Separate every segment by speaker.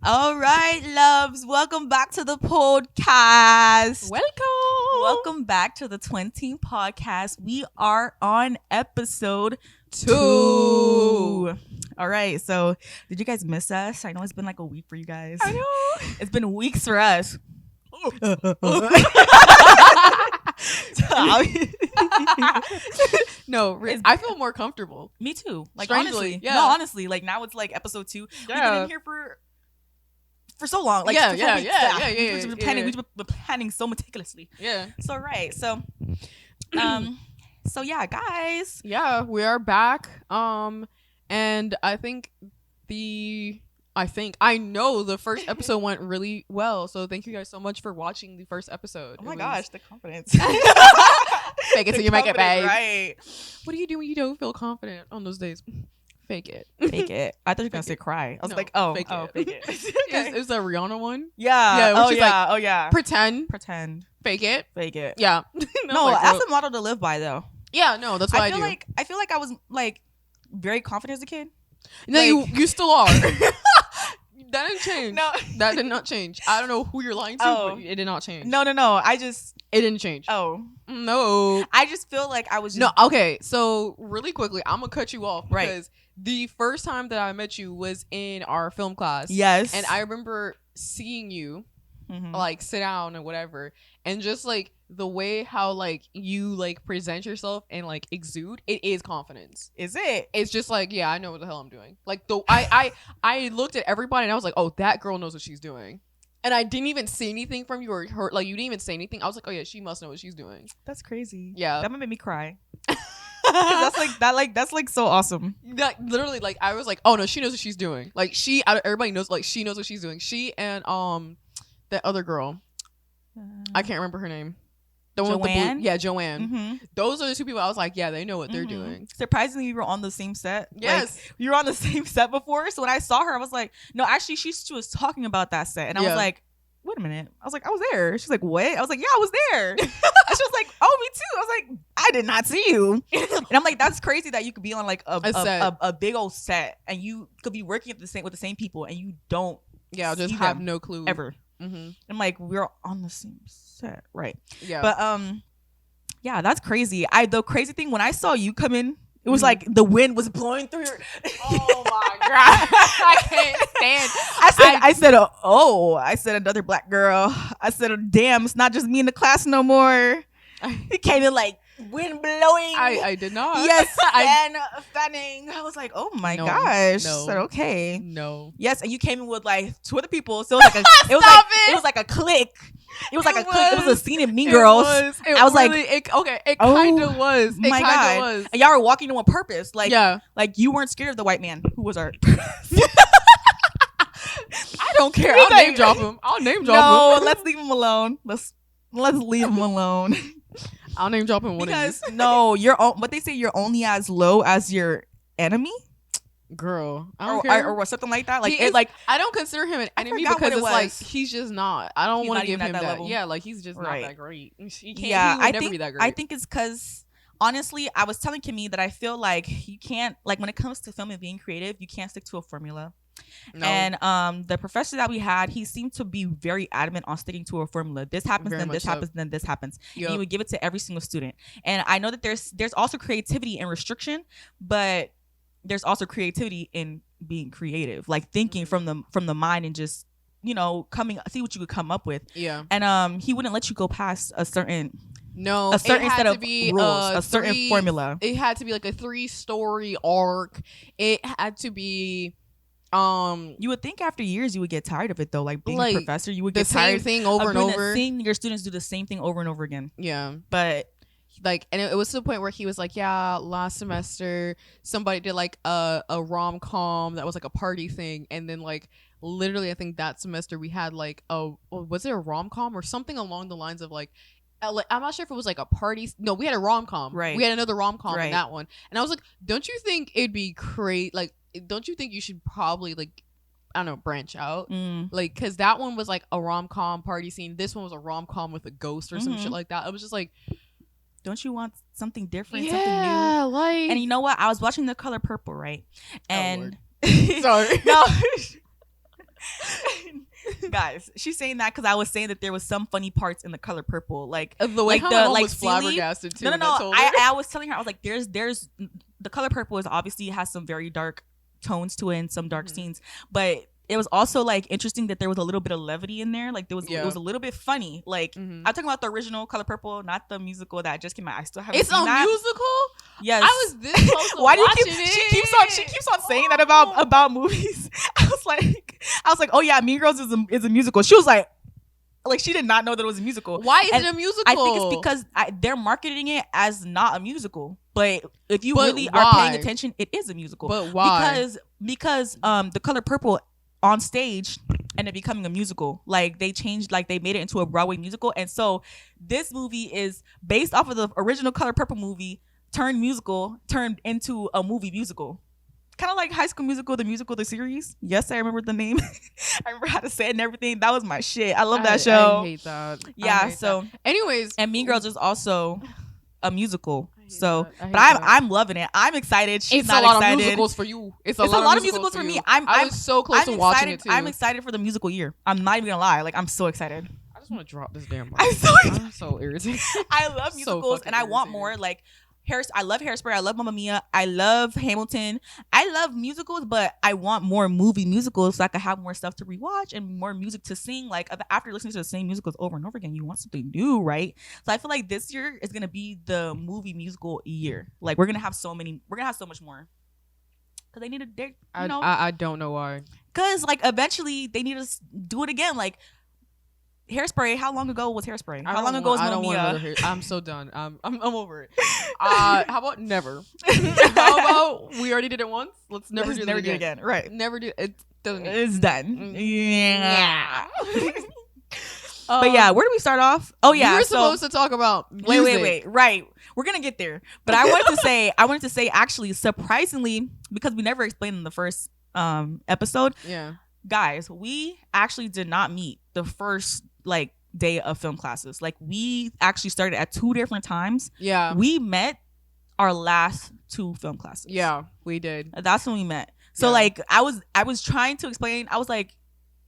Speaker 1: All right, loves. Welcome back to the podcast. Welcome back to the Twenteen podcast. We are on episode 2. All right. So, did you guys miss us? I know it's been like a week for you guys.
Speaker 2: I know.
Speaker 1: It's been weeks for us.
Speaker 2: No, I feel more comfortable.
Speaker 1: Me too. Like,
Speaker 2: Strangely,
Speaker 1: honestly,
Speaker 2: yeah.
Speaker 1: No, honestly, like now it's like episode 2.
Speaker 2: Yeah.
Speaker 1: We've been in here for so long. Like,
Speaker 2: Yeah.
Speaker 1: We've been planning so meticulously.
Speaker 2: Yeah.
Speaker 1: So right. So, so yeah, guys.
Speaker 2: Yeah, we are back. And I know the first episode went really well. So thank you guys so much for watching the first episode.
Speaker 1: Oh my gosh, the confidence.
Speaker 2: Fake it till you make it, babe.
Speaker 1: Right.
Speaker 2: What do you do when you don't feel confident on those days? Fake it.
Speaker 1: Fake it. I thought you were gonna say cry. I was like, oh,
Speaker 2: fake it.
Speaker 1: Fake it.
Speaker 2: Okay. Is that Rihanna one?
Speaker 1: Yeah.
Speaker 2: Yeah, which is like,
Speaker 1: oh yeah.
Speaker 2: Pretend.
Speaker 1: Fake it.
Speaker 2: Yeah.
Speaker 1: No,
Speaker 2: like,
Speaker 1: that's a model to live by, though.
Speaker 2: Yeah, no, that's what I do.
Speaker 1: I feel like I was like very confident as a kid.
Speaker 2: No,
Speaker 1: like,
Speaker 2: you still are. That didn't change. No, that did not change. I don't know who you're lying to, but it did not change.
Speaker 1: No.
Speaker 2: It didn't change.
Speaker 1: Oh
Speaker 2: no.
Speaker 1: I just feel like I was just...
Speaker 2: No. Okay, so really quickly, I'm gonna cut you off because
Speaker 1: right.
Speaker 2: The first time that I met you was in our film class.
Speaker 1: Yes,
Speaker 2: and I remember seeing you like sit down and whatever, and just like the way how like you like present yourself and like exude, it is confidence.
Speaker 1: Is it?
Speaker 2: It's just like, yeah, I know what the hell I'm doing. Like I looked at everybody and I was like, oh, that girl knows what she's doing. And I didn't even see anything from you or her, like you didn't even say anything. I was like, oh yeah, she must know what she's doing.
Speaker 1: That's crazy.
Speaker 2: Yeah,
Speaker 1: that made me cry. That's like so awesome.
Speaker 2: That literally, like, I was like, oh no, she knows what she's doing. Like everybody knows, like she knows what she's doing. She and that other girl, I can't remember her name. The one with the blue, yeah, Joanne. Mm-hmm. Those are the two people I was like, yeah, they know what they're doing.
Speaker 1: Surprisingly, we were on the same set.
Speaker 2: Yes.
Speaker 1: Like, we were on the same set before. So when I saw her, I was like, no, actually, she was talking about that set. And I was like, wait a minute. I was like, I was there. She's like, what? I was like, yeah, I was there. And she was like, oh, me too. I was like, I did not see you. And I'm like, that's crazy that you could be on like a big old set and you could be working with the same people and you don't
Speaker 2: just have no clue
Speaker 1: ever. Mm-hmm. I'm like, we're on the same set, right?
Speaker 2: Yeah.
Speaker 1: But yeah, that's crazy. The crazy thing when I saw you come in, it was like the wind was blowing through your.
Speaker 2: Oh my god, I can't stand.
Speaker 1: I said another black girl. I said, damn, it's not just me in the class no more. It came in like wind blowing.
Speaker 2: I did not.
Speaker 1: Yes, fanning. I was like, oh my gosh. No. I said, okay.
Speaker 2: No.
Speaker 1: Yes, and you came in with like 2 other people. So it was like a clique. It was like a clique. It was a scene in Mean Girls. I was really,
Speaker 2: like, it kind of was. It kind of was.
Speaker 1: And y'all were walking in on purpose. Like,
Speaker 2: yeah.
Speaker 1: Like you weren't scared of the white man who was our.
Speaker 2: I don't care. I'll name drop him.
Speaker 1: No, let's leave him alone. Let's leave him alone.
Speaker 2: I'll name drop him
Speaker 1: because but they say you're only as low as your enemy.
Speaker 2: Girl, I don't care.
Speaker 1: Or something like that. Like
Speaker 2: I don't consider him an enemy because it's like he's just not. I don't want to give him that level. Yeah, like he's just not that great. He would never be that great.
Speaker 1: I think it's because honestly, I was telling Kimmie that I feel like you can't, like when it comes to film and being creative, you can't stick to a formula. No. And the professor that we had, he seemed to be very adamant on sticking to a formula. This happens, then this happens, then this happens. Yep. And he would give it to every single student. And I know that there's also creativity and restriction, but there's also creativity in being creative, like thinking from the mind and just, you know, see what you could come up with.
Speaker 2: Yeah.
Speaker 1: And he wouldn't let you go past a certain set of rules, a certain formula.
Speaker 2: It had to be like a 3-story arc. It had to be
Speaker 1: you would think after years you would get tired of it though, like being a professor, you would get tired
Speaker 2: of the same thing over and over,
Speaker 1: seeing your students do the same thing over and over again.
Speaker 2: Yeah.
Speaker 1: But
Speaker 2: like, and it was to the point where he was like, yeah, last semester somebody did like a rom-com that was like a party thing, and then like literally I think that semester we had like was it a rom-com or something along the lines of like I'm not sure if it was like a party. No, we had a rom-com.
Speaker 1: Right.
Speaker 2: We had another rom-com in that one. And I was like, don't you think it'd be great? Like, don't you think you should probably like, I don't know, branch out? Like, because that one was like a rom-com party scene. This one was a rom-com with a ghost or some shit like that. It was just like,
Speaker 1: don't you want something different,
Speaker 2: yeah,
Speaker 1: something new?
Speaker 2: Like,
Speaker 1: and you know what? I was watching The Color Purple, right? And
Speaker 2: sorry.
Speaker 1: No. guys, she's saying that because I was saying that there was some funny parts in The Color Purple, like
Speaker 2: the way
Speaker 1: like
Speaker 2: how
Speaker 1: the
Speaker 2: my mom
Speaker 1: like
Speaker 2: was flabbergasted too.
Speaker 1: No. I was telling her, I was like, there's The Color Purple is obviously has some very dark tones to it and some dark scenes, but it was also like interesting that there was a little bit of levity in there. Like there was it was a little bit funny. Like I'm talking about the original Color Purple, not the musical that just came out. I still haven't seen that.
Speaker 2: It's a musical?
Speaker 1: Yes.
Speaker 2: I was this close to
Speaker 1: Why do you
Speaker 2: watching
Speaker 1: keep
Speaker 2: it.
Speaker 1: she keeps on saying that about movies? I was like, oh yeah, Mean Girls is a musical. She was like she did not know that it was a musical.
Speaker 2: Why is it a musical?
Speaker 1: I think it's because they're marketing it as not a musical. But if you really
Speaker 2: why?
Speaker 1: are paying attention, it is a musical.
Speaker 2: But why?
Speaker 1: Because The Color Purple on stage ended up becoming a musical. Like they changed, like they made it into a Broadway musical, and so this movie is based off of the original Color Purple movie turned into a movie musical. Kind of like High School Musical, the series. Yes, I remember the name. I remember how to say it and everything. That was my shit. I love that show.
Speaker 2: I hate that.
Speaker 1: Yeah. So,
Speaker 2: anyways,
Speaker 1: and Mean Girls is also a musical. So, but I'm loving it. I'm excited. She's
Speaker 2: it's
Speaker 1: not
Speaker 2: a lot
Speaker 1: excited.
Speaker 2: of musicals for you. It's a
Speaker 1: lot of musicals for me.
Speaker 2: I was so close to watching it too.
Speaker 1: I'm excited for the musical year. I'm not even gonna lie. Like I'm so excited.
Speaker 2: I just want to drop this damn.
Speaker 1: I'm
Speaker 2: so irritated.
Speaker 1: I love musicals and I want more. Like I love Hairspray. I love Mamma Mia. I love Hamilton. I love musicals, but I want more movie musicals so I can have more stuff to rewatch and more music to sing. Like after listening to the same musicals over and over again, you want something new, right? So I feel like this year is gonna be the movie musical year. Like we're gonna have so much more. Cause they need to,
Speaker 2: I don't know why.
Speaker 1: Cause like eventually they need to do it again. Like Hairspray. How long ago was Hairspray? How long ago was Mamma Mia?
Speaker 2: I'm so done. I'm over it. How about never? How about we already did it once? Let's never do it again.
Speaker 1: Right.
Speaker 2: Never do it.
Speaker 1: It's done. Yeah. But yeah, where do we start off? Oh yeah,
Speaker 2: we were supposed to talk about music.
Speaker 1: Wait. Right, we're gonna get there. But I wanted to say actually, surprisingly, because we never explained in the first episode.
Speaker 2: Yeah.
Speaker 1: Guys, we actually did not meet the first day of film classes. Like we actually started at 2 different times.
Speaker 2: Yeah.
Speaker 1: We met our last 2 film classes.
Speaker 2: Yeah, we did.
Speaker 1: That's when we met. So I was trying to explain. I was like,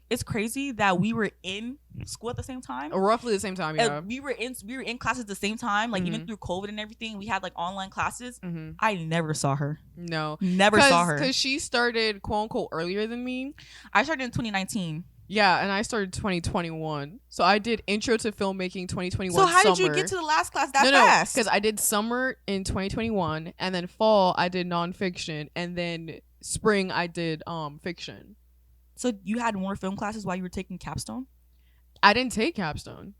Speaker 1: it's crazy that we were in school at the same time.
Speaker 2: Roughly the same time, yeah.
Speaker 1: We were in classes at the same time, like even through COVID and everything. We had like online classes. I never saw her.
Speaker 2: No.
Speaker 1: Never saw her.
Speaker 2: Because she started quote unquote earlier than me.
Speaker 1: I started in 2019.
Speaker 2: Yeah, and I started 2021. So I did intro to filmmaking 2021
Speaker 1: So how
Speaker 2: summer.
Speaker 1: did you get to the last class that fast?
Speaker 2: Because I did summer in 2021, and then fall I did nonfiction, and then spring I did fiction.
Speaker 1: So you had more film classes while you were taking capstone?
Speaker 2: I didn't take capstone.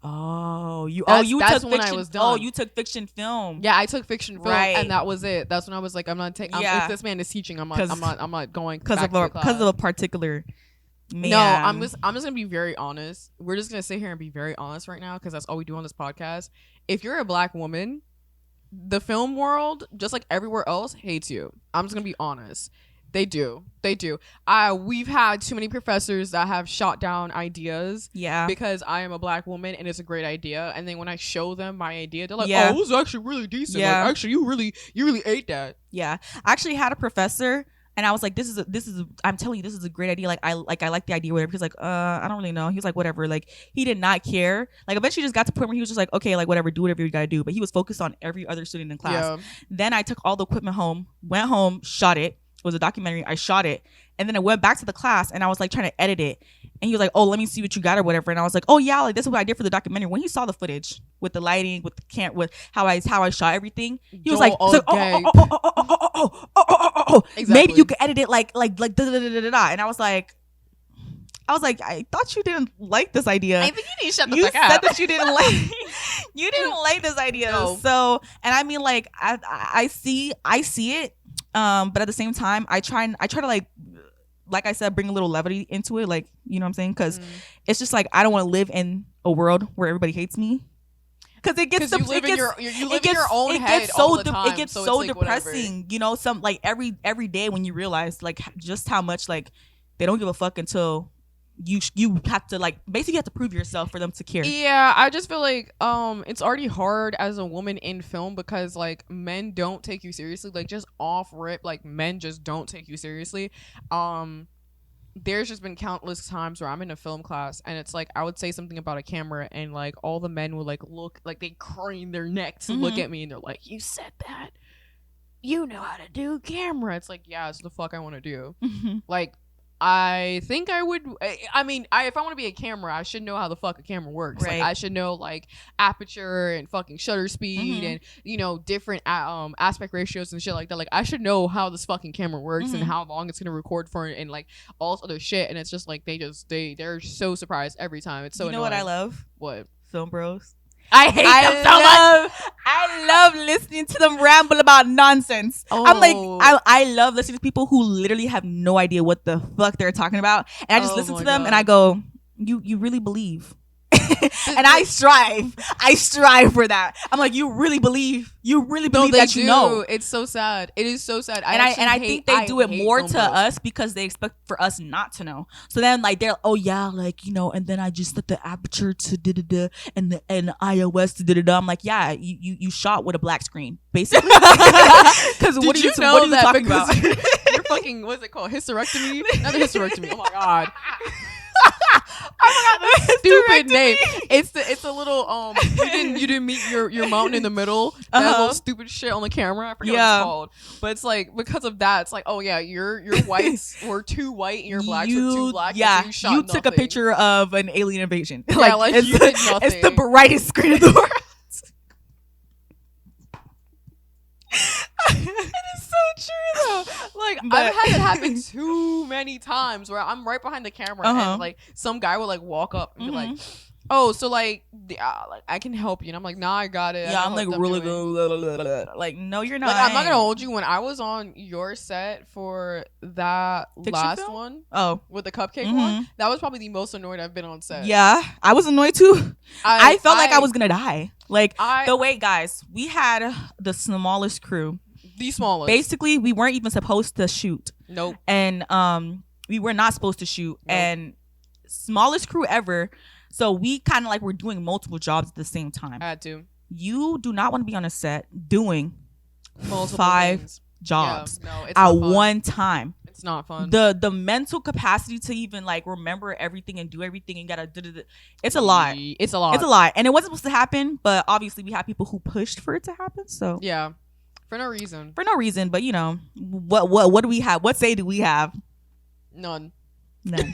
Speaker 1: You
Speaker 2: took
Speaker 1: fiction.
Speaker 2: When I was done.
Speaker 1: Oh, you took fiction film.
Speaker 2: Yeah, I took fiction film,
Speaker 1: right.
Speaker 2: And that was it. That's when I was like, I'm not taking. If this man is teaching, I'm not going because
Speaker 1: of a particular. Man.
Speaker 2: No, I'm just gonna be very honest. We're just gonna sit here and be very honest right now because that's all we do on this podcast. If you're a black woman, the film world, just like everywhere else, hates you. I'm just gonna be honest. They do. We've had too many professors that have shot down ideas.
Speaker 1: Yeah.
Speaker 2: Because I am a black woman and it's a great idea. And then when I show them my idea, they're like, "Oh, it was actually really decent.
Speaker 1: Yeah.
Speaker 2: Like, actually, you really ate that."
Speaker 1: Yeah. I actually had a professor. And I was like, I'm telling you, this is a great idea. I like the idea, whatever. He's like, I don't really know. He was like, whatever. Like, he did not care. Like, eventually just got to the point where he was just like, okay, like, whatever, do whatever you gotta do. But he was focused on every other student in class. Yeah. Then I took all the equipment home, went home, shot it. It was a documentary. I shot it. And then I went back to the class and I was like trying to edit it. And he was like, oh, let me see what you got or whatever. And I was like, oh yeah, like this is what I did for the documentary. When he saw the footage with the lighting, with the with how I shot everything, he was like, exactly. Maybe you could edit it like da da da da da. And I was like, I thought you didn't like this idea.
Speaker 2: I think you need to shut the
Speaker 1: fuck
Speaker 2: up.
Speaker 1: You said that you didn't like this idea. No. So, and I mean, like, I see it. But at the same time, I try to like I said, bring a little levity into it. Like, you know what I'm saying? Because it's just like, I don't want to live in a world where everybody hates me. Because it gets
Speaker 2: you live in your own head all the time.
Speaker 1: It gets so depressing. Whatever. You know, some like every day when you realize like just how much like they don't give a fuck until you have to like basically have to prove yourself for them to care.
Speaker 2: Yeah, I just feel like it's already hard as a woman in film because like men don't take you seriously. Like just off rip, like men just don't take you seriously. there's just been countless times where I'm in a film class and it's like I would say something about a camera and like all the men would like look like they crane their neck to look at me and they're like, you said that, you know how to do camera. It's like, yeah, it's the fuck I want to do. Like, I think I would. I mean, if I want to be a camera, I should know how the fuck a camera works.
Speaker 1: Right.
Speaker 2: Like, I should know like aperture and fucking shutter speed and different aspect ratios and shit like that. Like, I should know how this fucking camera works and how long it's gonna record for and like all this other shit. And it's just like they're so surprised every time. It's so.
Speaker 1: You know
Speaker 2: annoying.
Speaker 1: what I love?
Speaker 2: What?
Speaker 1: Film bros.
Speaker 2: I hate them so much.
Speaker 1: I love listening to them ramble about nonsense. I'm like, I love listening to people who literally have no idea what the fuck they're talking about, and I just listen to them and I go, you really believe? And I strive for that. I'm like, you really believe that you know.
Speaker 2: It's so sad. It is so sad.
Speaker 1: I think they do it more to us because they expect for us not to know. So then like they're and then I just set the aperture to da and the iOS to da. I'm like, yeah, you shot with a black screen basically. Because what are you talking about?
Speaker 2: You're fucking, what's it called? Hysterectomy? Not a hysterectomy. Oh my god.
Speaker 1: I forgot the
Speaker 2: stupid name. It's a little you didn't meet your mountain in the middle. That little stupid shit on the camera. I forget what it's called. But it's like because of that, it's like, oh yeah, your whites were too white and your blacks were too black.
Speaker 1: Yeah,
Speaker 2: so
Speaker 1: you took a picture of an alien invasion.
Speaker 2: Yeah, like you did nothing.
Speaker 1: It's the brightest screen in the world.
Speaker 2: It is so true though. Like, I've had it happen too many times where I'm right behind the camera and like some guy will like walk up and be like, oh, so like I can help you, and I'm like, nah, I got it.
Speaker 1: Yeah, I'm like really good. Like, no, you're not.
Speaker 2: Like, I'm not gonna hold you. When I was on your set for that
Speaker 1: Fiction
Speaker 2: last
Speaker 1: film?
Speaker 2: one,
Speaker 1: with
Speaker 2: the cupcake one, that was probably the most annoyed I've been on set.
Speaker 1: Yeah, I was annoyed too. I felt like I was gonna die. Like, the way, guys, we had the smallest crew.
Speaker 2: The smallest.
Speaker 1: Basically, we weren't even supposed to shoot.
Speaker 2: Nope.
Speaker 1: And we were not supposed to shoot. Nope. And smallest crew ever. So we kind of like were doing multiple jobs at the same time.
Speaker 2: I had to.
Speaker 1: You do not want to be on a set doing
Speaker 2: multiple
Speaker 1: 5
Speaker 2: things.
Speaker 1: jobs
Speaker 2: it's
Speaker 1: at one time.
Speaker 2: It's not fun.
Speaker 1: The mental capacity to even like remember everything and do everything and gotta it's a lot.
Speaker 2: It's a lot.
Speaker 1: It's a lot. And it wasn't supposed to happen, but obviously we had people who pushed for it to happen. So
Speaker 2: yeah. For no reason.
Speaker 1: But what do we have? What say do we have?
Speaker 2: None.
Speaker 1: None.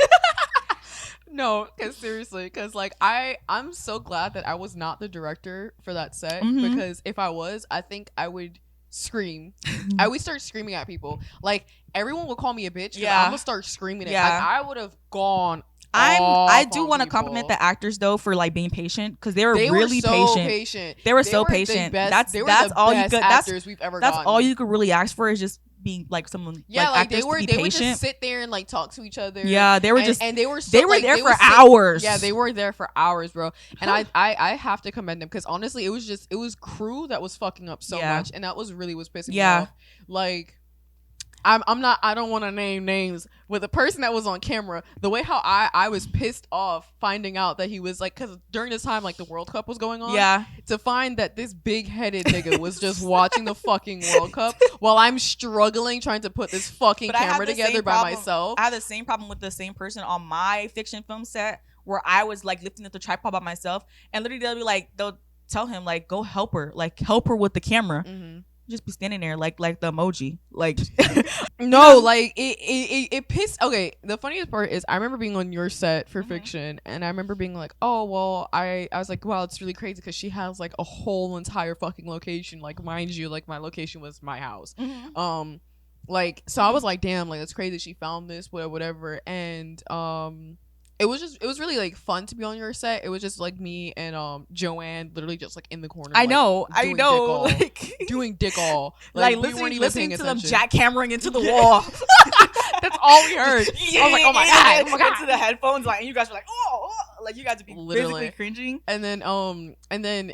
Speaker 2: No, because seriously, because like I'm so glad that I was not the director for that set, because if I was, I think I would scream. I would start screaming at people. Like, everyone would call me a bitch. Yeah, I'm gonna start screaming. Yeah, like, I would have gone.
Speaker 1: I do want to compliment the actors though for like being patient, because they were really patient. They were so patient. That's all you could. Actors we've ever gotten. All you could really ask for is just being like someone.
Speaker 2: Yeah, like
Speaker 1: they
Speaker 2: would just sit there and like talk to each other.
Speaker 1: Yeah, they were
Speaker 2: they were
Speaker 1: there for hours.
Speaker 2: Yeah, they were there for hours, bro. And I have to commend them, because honestly, it was crew that was fucking up so much, and that was pissing me off. Like, I don't want to name names, but the person that was on camera, the way how I was pissed off finding out that he was like, because during this time like the World Cup was going on, to find that this big-headed nigga was just watching the fucking World Cup while I'm struggling trying to put this fucking camera together by myself.
Speaker 1: I had the same problem with the same person on my fiction film set, where I was like lifting up the tripod by myself, and literally they'll tell him like, go help her with the camera. Just be standing there like the emoji, like
Speaker 2: no, like it pissed. Okay, the funniest part is I remember being on your set for fiction, and I remember being like, oh well, I was like, wow, it's really crazy because she has like a whole entire fucking location. Like, mind you, like my location was my house. Like, so I was like, damn, like that's crazy. She found this, whatever, and it was really like fun to be on your set. It was just like me and Joanne literally just like in the corner.
Speaker 1: I know,
Speaker 2: like doing dick all.
Speaker 1: Like listening to them jackhammering into the wall.
Speaker 2: That's all we heard.
Speaker 1: Yeah, I was like, oh my god, into the headphones, like, and you guys were like, oh, like you guys would be literally physically cringing.
Speaker 2: And then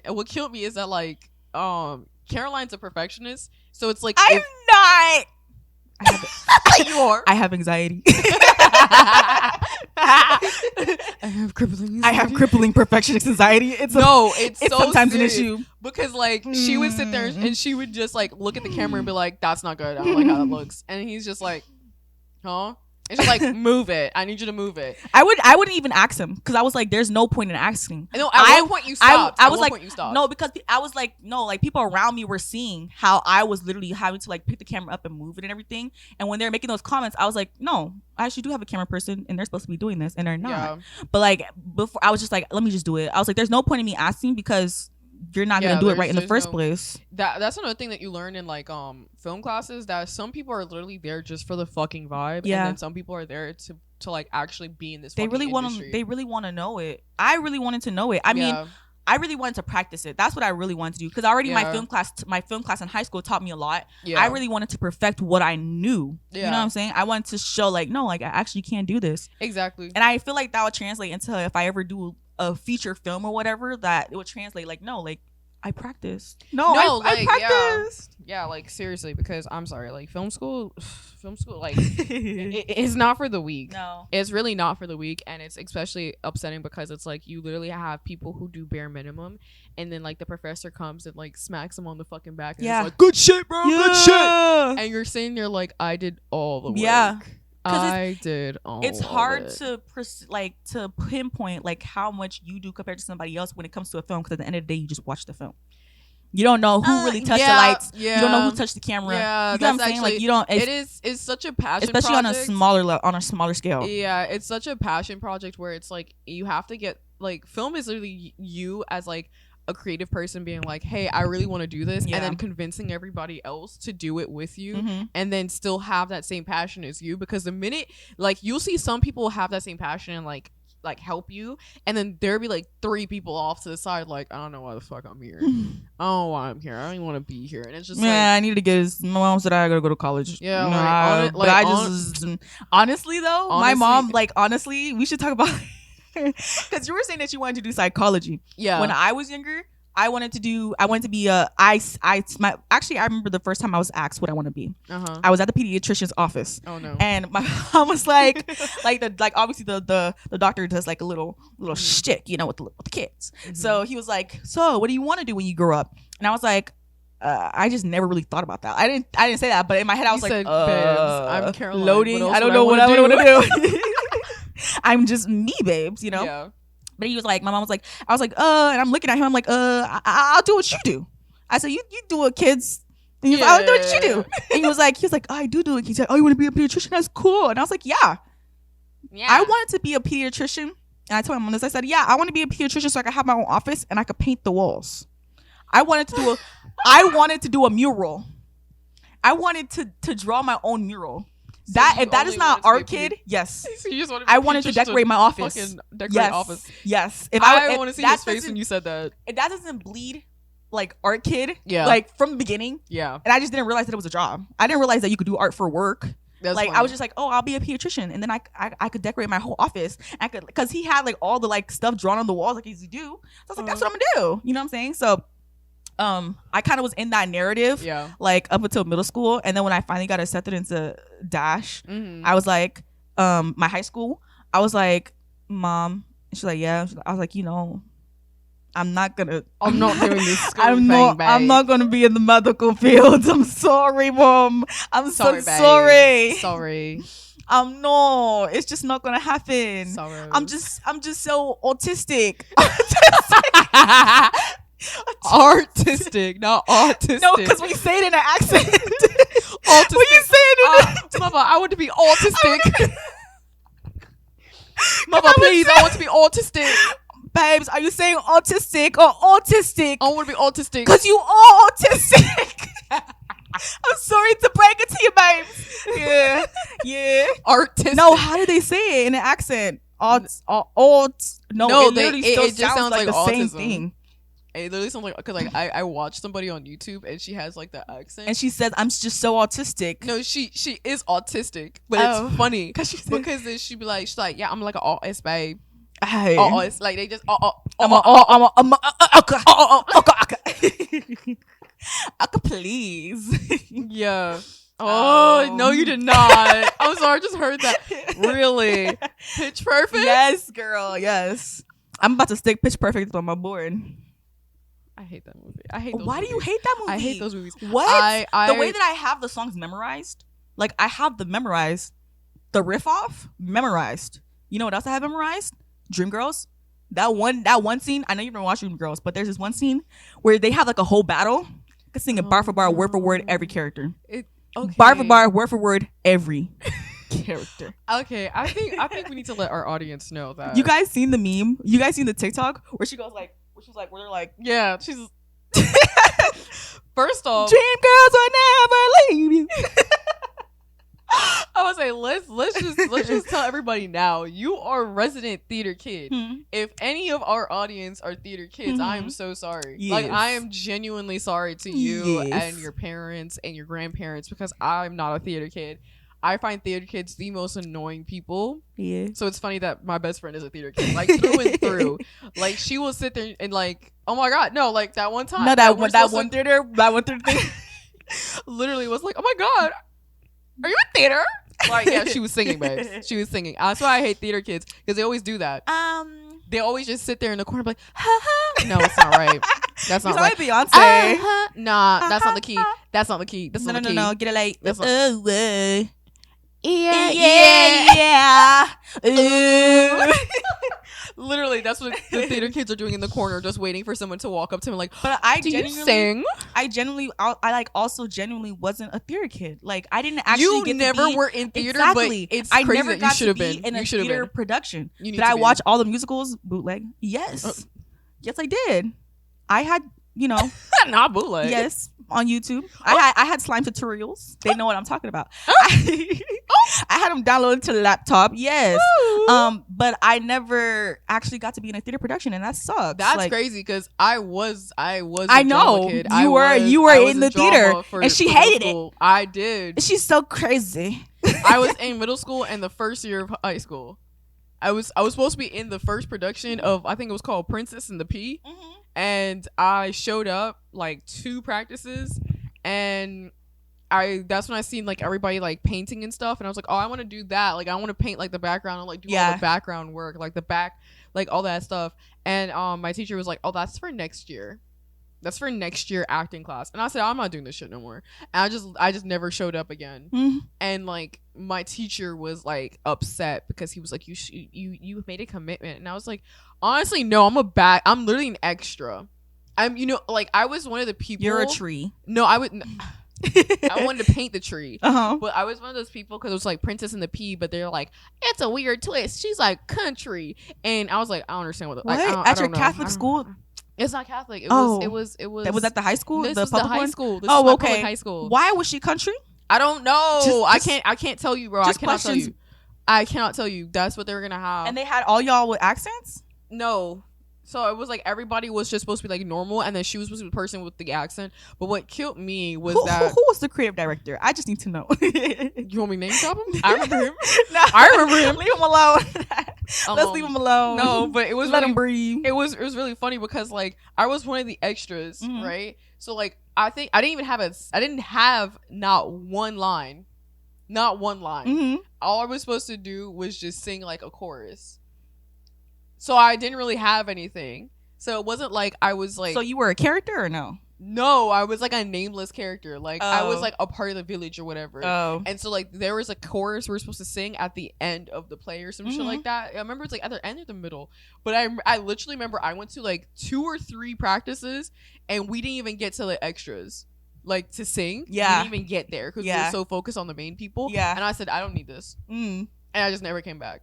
Speaker 2: what killed me is that like Caroline's a perfectionist, so it's like
Speaker 1: I'm not.
Speaker 2: You are.
Speaker 1: I have anxiety.
Speaker 2: I
Speaker 1: have crippling perfectionist anxiety. It's
Speaker 2: so
Speaker 1: sometimes
Speaker 2: serious.
Speaker 1: an issue,
Speaker 2: because like she would sit there and she would just like look at the camera and be like, that's not good, I don't like how that looks, and he's just like, huh? And she's like, move it. I need you to move it.
Speaker 1: I wouldn't even ask him because I was like, there's no point in asking.
Speaker 2: No, at one point you stopped.
Speaker 1: I was like, no, because I was like, no, like people around me were seeing how I was literally having to like pick the camera up and move it and everything. And when they're making those comments, I was like, no, I actually do have a camera person and they're supposed to be doing this and they're not. Yeah. But like before, I was just like, let me just do it. I was like, there's no point in me asking because you're not gonna do it right in the first place.
Speaker 2: That's another thing that you learn in like film classes, that some people are literally there just for the fucking vibe, and then some people are there to like actually be in this. They really want
Speaker 1: to know it. I really wanted to know it. I mean, I really wanted to practice it. That's what I really wanted to do because already my film class in high school taught me a lot. I really wanted to perfect what I knew. You know what I'm saying? I wanted to show like, no, like I actually can do this.
Speaker 2: Exactly.
Speaker 1: And I feel like that would translate into if I ever do a feature film or whatever, that it would translate like, no, like I practiced. I practiced.
Speaker 2: Yeah, like seriously, because I'm sorry, like film school like it's not for the weak.
Speaker 1: No,
Speaker 2: it's really not for the weak, and it's especially upsetting because it's like you literally have people who do bare minimum, and then like the professor comes and like smacks them on the fucking back and it's like, good shit, bro, good shit, and you're sitting there like, I did all the work. I did all.
Speaker 1: It's hard to pinpoint like how much you do compared to somebody else when it comes to a film, because at the end of the day you just watch the film. You don't know who really touched the lights. You don't know who touched the camera.
Speaker 2: Yeah,
Speaker 1: you know what I'm saying? Like you don't.
Speaker 2: It's such a passion,
Speaker 1: especially
Speaker 2: project.
Speaker 1: on a smaller scale.
Speaker 2: Yeah, it's such a passion project where it's like you have to get like, film is literally you as like a creative person being like, hey, I really want to do this, and then convincing everybody else to do it with you, and then still have that same passion as you. Because the minute like you'll see some people have that same passion and like help you, and then there'll be like 3 people off to the side like, I don't know why the fuck I'm here. I don't know why I'm here. I don't even want to be here. And it's just
Speaker 1: I need to get my mom said I gotta go to college. Honestly though, my mom, like, honestly, we should talk about because you were saying that you wanted to do psychology.
Speaker 2: Yeah.
Speaker 1: When I was younger, I wanted to be actually, I remember the first time I was asked what I want to be. I was at the pediatrician's office.
Speaker 2: Oh no.
Speaker 1: And my mom was like, obviously the doctor does like a little shtick, you know, with the kids. So he was like, so what do you want to do when you grow up? And I was like, I just never really thought about that. I didn't say that, but in my head I was like,
Speaker 2: I'm Carolyn.
Speaker 1: Loading. I don't know what I want to do. I'm just me, babes, you know?
Speaker 2: Yeah.
Speaker 1: But he was like, my mom was like, I was like, and I'm looking at him, I'm like, I'll do what you do. I said, you do what kids. And he was like, I'll do what you do. And he was like, oh, I do it. He said, oh, you want to be a pediatrician? That's cool. And I was like, yeah. I wanted to be a pediatrician. And I told my mom this. I said, yeah, I want to be a pediatrician so I could have my own office and I could paint the walls. I wanted to do a mural. I wanted to draw my own mural. So if that is not art, kid, yes.
Speaker 2: So
Speaker 1: I wanted to decorate my office.
Speaker 2: Office.
Speaker 1: Yes.
Speaker 2: If I want to see his face when you said that.
Speaker 1: If that doesn't bleed like art, kid,
Speaker 2: yeah,
Speaker 1: like from the beginning,
Speaker 2: yeah.
Speaker 1: And I just didn't realize that it was a job. I didn't realize that you could do art for work.
Speaker 2: That's
Speaker 1: like
Speaker 2: funny.
Speaker 1: I was just like, oh, I'll be a pediatrician, and then I could decorate my whole office. I could, because he had like all the like stuff drawn on the walls like he used to do. So I was like, that's what I'm gonna do. You know what I'm saying? So. I kind of was in that narrative, like up until middle school, and then when I finally got accepted into Dash, I was like, my high school, I was like, Mom, and she's like, yeah. I was like, you know, I'm not doing this school thing, babe. I'm not gonna be in the medical field. I'm sorry, Mom. I'm sorry, so sorry.
Speaker 2: Sorry.
Speaker 1: No, it's just not gonna happen.
Speaker 2: Sorry.
Speaker 1: I'm just so autistic.
Speaker 2: Artistic, not autistic.
Speaker 1: No, because we say it in an accent. Autistic. When you say it in
Speaker 2: Mama, I want to be autistic. Mama, please, I want to be autistic.
Speaker 1: Babes, are you saying autistic or autistic?
Speaker 2: I want to be autistic.
Speaker 1: Because you are autistic. I'm sorry to break it to you, babes. Yeah.
Speaker 2: Artistic.
Speaker 1: No, how do they say it in an accent? No, it just sounds like the autism. Same thing.
Speaker 2: It literally sounds like, because like I watched somebody on YouTube and she has like the accent
Speaker 1: and she says, I'm just so autistic.
Speaker 2: No, she is autistic, but it's funny because then she'd be like, she's like, yeah, I'm like an autist, babe.
Speaker 1: Hey.
Speaker 2: It's like they just
Speaker 1: please.
Speaker 2: Yeah. No, you did not. I'm sorry, I just heard that. Really? Pitch Perfect?
Speaker 1: Yes, girl. Yes. I'm about to stick Pitch Perfect on my board.
Speaker 2: I hate that movie. I hate those
Speaker 1: Why
Speaker 2: movies.
Speaker 1: do you hate that movie?
Speaker 2: I hate those movies.
Speaker 1: What? The way that I have the songs memorized, like I have them memorized. the riff off, memorized. You know what else I have memorized? Dreamgirls. That one scene. I know you've been watching Dreamgirls, but there's this one scene where they have like a whole battle. I can sing it bar for bar, word for word, every character.
Speaker 2: Okay.
Speaker 1: Bar for bar, word for word, every character.
Speaker 2: Okay, I think we need to let our audience know that.
Speaker 1: You guys seen the meme? You guys seen the TikTok where she goes like, where they're like,
Speaker 2: yeah, she's. First off,
Speaker 1: dream girls will never leave you.
Speaker 2: I would say let's just tell everybody now. You are a resident theater kid. If any of our audience are theater kids, I am so sorry.
Speaker 1: Yes.
Speaker 2: Like I am genuinely sorry to you
Speaker 1: Yes.
Speaker 2: and your parents and your grandparents because I'm not a theater kid. I find theater kids the most annoying people.
Speaker 1: Yeah.
Speaker 2: So it's funny that my best friend is a theater kid, like through and through. Like she will sit there and like, oh my god, no, like that one time.
Speaker 1: No, that one theater thing.
Speaker 2: Literally was like, oh my god, are you in theater? Like, yeah, she was singing, babes. She was singing. That's why I hate theater kids because they always do that. They always just sit there in the corner, and be like, ha ha. No, it's not right. That's not right.
Speaker 1: Beyonce.
Speaker 2: Nah, that's not the key. That's not the key. That's not the key.
Speaker 1: No. Get it like.
Speaker 2: That's
Speaker 1: Yeah.
Speaker 2: Ooh. Literally, that's what the theater kids are doing in the corner, just waiting for someone to walk up to them like,
Speaker 1: but I
Speaker 2: do
Speaker 1: genuinely
Speaker 2: you sing?
Speaker 1: I like also genuinely wasn't a theater kid. Like I didn't actually
Speaker 2: you never were in theater,
Speaker 1: exactly.
Speaker 2: But it's
Speaker 1: I
Speaker 2: crazy
Speaker 1: never
Speaker 2: that
Speaker 1: got
Speaker 2: you should have
Speaker 1: to be
Speaker 2: been
Speaker 1: in a theater production. Did
Speaker 2: I
Speaker 1: watch all the musicals bootleg? Yes. Yes, I did. I had,
Speaker 2: not bootleg.
Speaker 1: Yes, on YouTube. I had slime tutorials. They know what I'm talking about. I had them downloaded to the laptop. Yes. But I never actually got to be in a theater production, and that sucks.
Speaker 2: That's crazy because I was. I
Speaker 1: know
Speaker 2: kid.
Speaker 1: You were in the theater, and she hated it.
Speaker 2: I did.
Speaker 1: She's so crazy.
Speaker 2: I was in middle school and the first year of high school. I was supposed to be in the first production of, I think it was called Princess and the Pea. And I showed up like 2 practices, and that's when I seen like everybody like painting and stuff, and I was like, oh, I want to do that. Like I want to paint like the background and like do all the background work, like the back, like all that stuff. And my teacher was like, oh, that's for next year. That's for next year acting class. And I said, I'm not doing this shit no more. And I just never showed up again. And like my teacher was like upset because he was like, you made a commitment. And I was like, honestly, no, I'm literally an extra. I'm, like I was one of the people.
Speaker 1: You're a tree.
Speaker 2: No, I wanted to paint the tree. But I was one of those people because it was like Princess and the Pea, but they're like, it's a weird twist. She's like country. And I was like, I don't understand what
Speaker 1: like,
Speaker 2: at
Speaker 1: your Catholic school.
Speaker 2: It's not Catholic. It was.
Speaker 1: That was at the high school.
Speaker 2: This
Speaker 1: the
Speaker 2: was
Speaker 1: public
Speaker 2: the high
Speaker 1: one?
Speaker 2: school. This
Speaker 1: oh,
Speaker 2: was
Speaker 1: okay.
Speaker 2: Public high school.
Speaker 1: Why was she country?
Speaker 2: I don't know.
Speaker 1: I
Speaker 2: can't tell you, bro. I cannot tell you. I cannot tell you. That's what they were gonna have.
Speaker 1: And they had all y'all with accents?
Speaker 2: No. So it was like everybody was just supposed to be like normal, and then she was supposed to be the person with the accent. But what killed me was
Speaker 1: who was the creative director? I just need to know.
Speaker 2: You want me to name drop him? I remember him.
Speaker 1: No,
Speaker 2: I remember him.
Speaker 1: Leave him alone. Let's leave him alone.
Speaker 2: No, but it was
Speaker 1: let him breathe.
Speaker 2: It was really funny because like I was one of the extras, right? So like I think I didn't have not one line. All I was supposed to do was just sing like a chorus. So I didn't really have anything. So it wasn't like I was like.
Speaker 1: So you were a character or no?
Speaker 2: No, I was like a nameless character. Like I was like a part of the village or whatever.
Speaker 1: Oh.
Speaker 2: And so like there was a chorus we were supposed to sing at the end of the play or some shit like that. I remember it's like at the end or the middle. But I literally remember I went to like 2 or 3 practices and we didn't even get to the extras. Like to sing.
Speaker 1: Yeah.
Speaker 2: We didn't even get there because we were so focused on the main people.
Speaker 1: Yeah.
Speaker 2: And I said, I don't need this. And I just never came back.